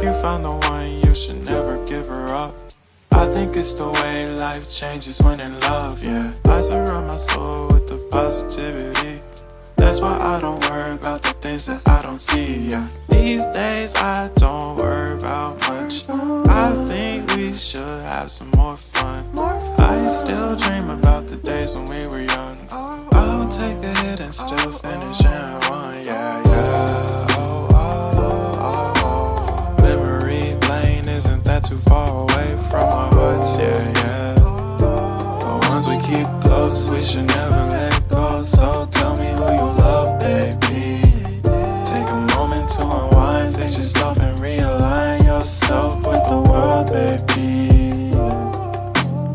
you found the one, you should never give her up. I think it's the way life changes when in love, yeah. I surround my soul with the positivity. That's why I don't worry about the things that I don't see, yeah. These days I don't worry about much. I think we should have some more fun. I still dream about the days when we were young. I'll take a hit and still finish in one, yeah, yeah. Oh, oh, oh, oh. Memory lane isn't that too far away from our hearts, yeah, yeah. The ones we keep close, we should never let go. So tell me who you love, baby. Take a moment to unwind, fix yourself and realign yourself with the world, baby.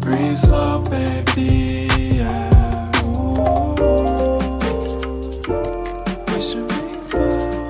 Breathe slow, baby, yeah. Ooh. We should breathe slow.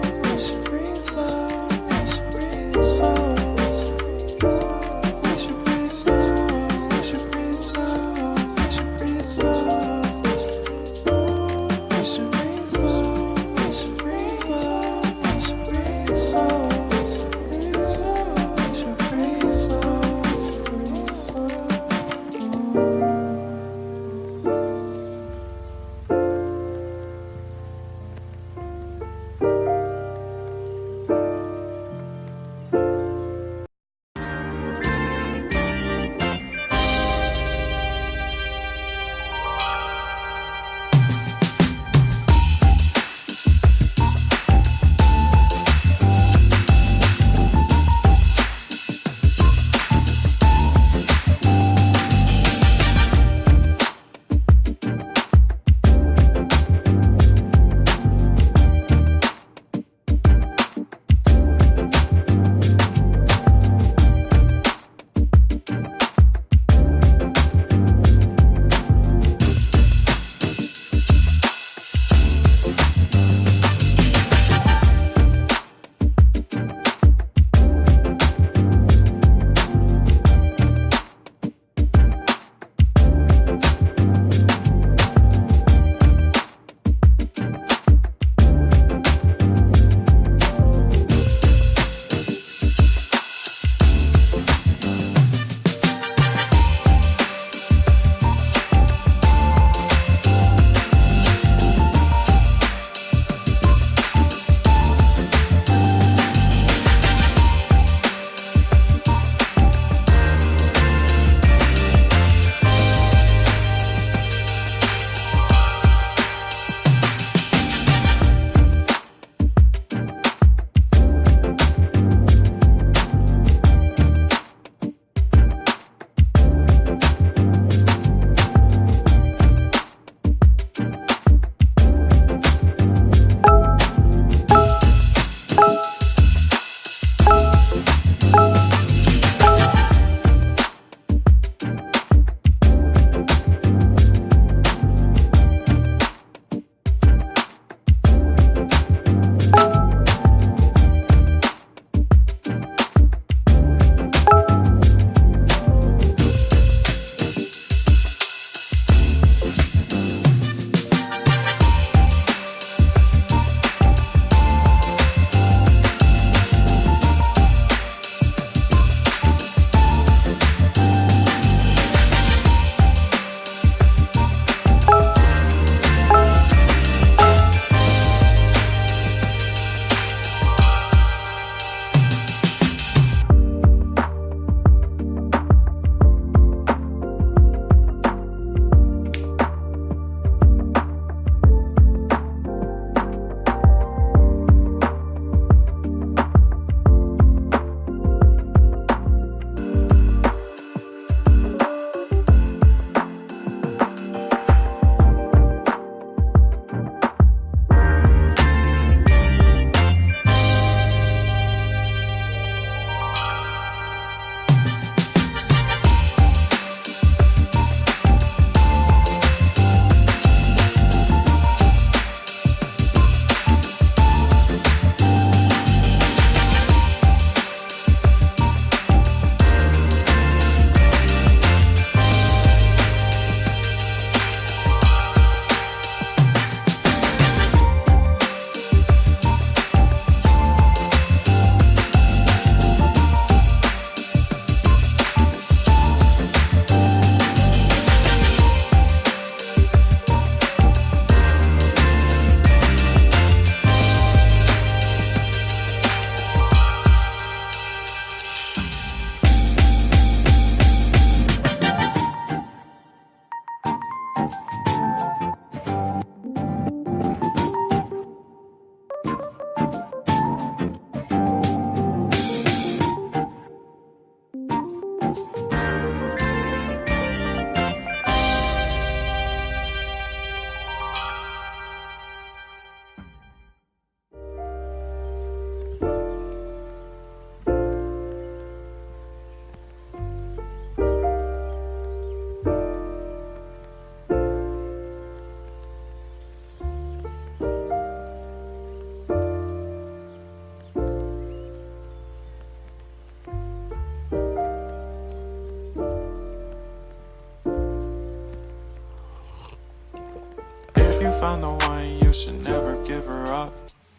found the one, you should never give her up.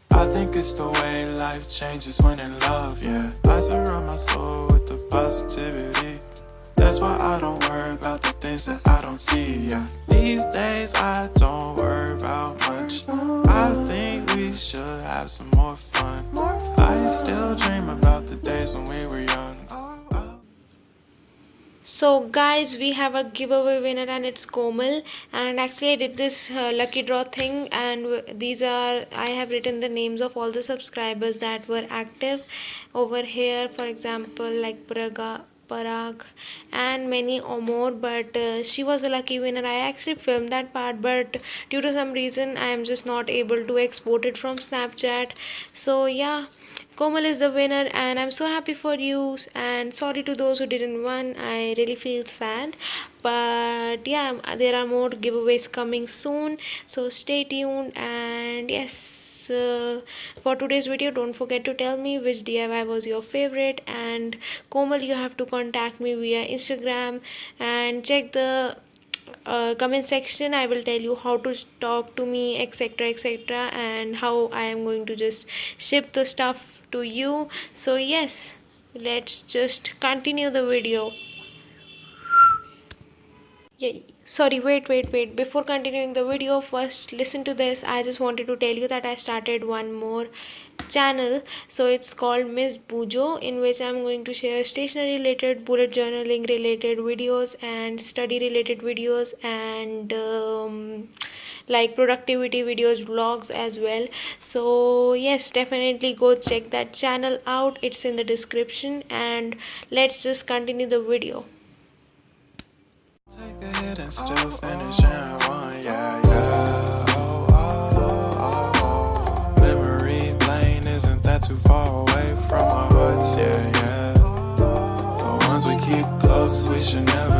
I think it's the way life changes when in love, yeah. I surround my soul with the positivity. That's why I don't worry about the things that I don't see, yeah. These days I don't worry about much. I think we should have some more fun. I still dream about the days when we were young. So guys, we have a giveaway winner and it's Komal, and actually I did this lucky draw thing, and these are, I have written the names of all the subscribers that were active over here, for example like Parag and many or more, but she was the lucky winner. I actually filmed that part, but due to some reason I am just not able to export it from Snapchat. So yeah, Komal is the winner and I'm so happy for you, and sorry to those who didn't win. I really feel sad, but yeah, there are more giveaways coming soon, so stay tuned. And yes, for today's video, don't forget to tell me which DIY was your favorite, and Komal, you have to contact me via Instagram and check the comment section. I will tell you how to talk to me, etc, etc, and how I am going to just ship the stuff to you. So yes, let's just continue the video. Yeah, sorry, wait, before continuing the video, first listen to this. I just wanted to tell you that I started one more channel, so it's called Miss Bujo, in which I'm going to share stationery related, bullet journaling related videos and study related videos, and like productivity videos, vlogs as well. So yes, definitely go check that channel out, it's in the description, and let's just continue the video. Take a hit and still finish in one, yeah, yeah. Oh, oh, oh, oh. Memory lane isn't that too far away from our hearts, yeah, yeah. The ones we keep close, we should never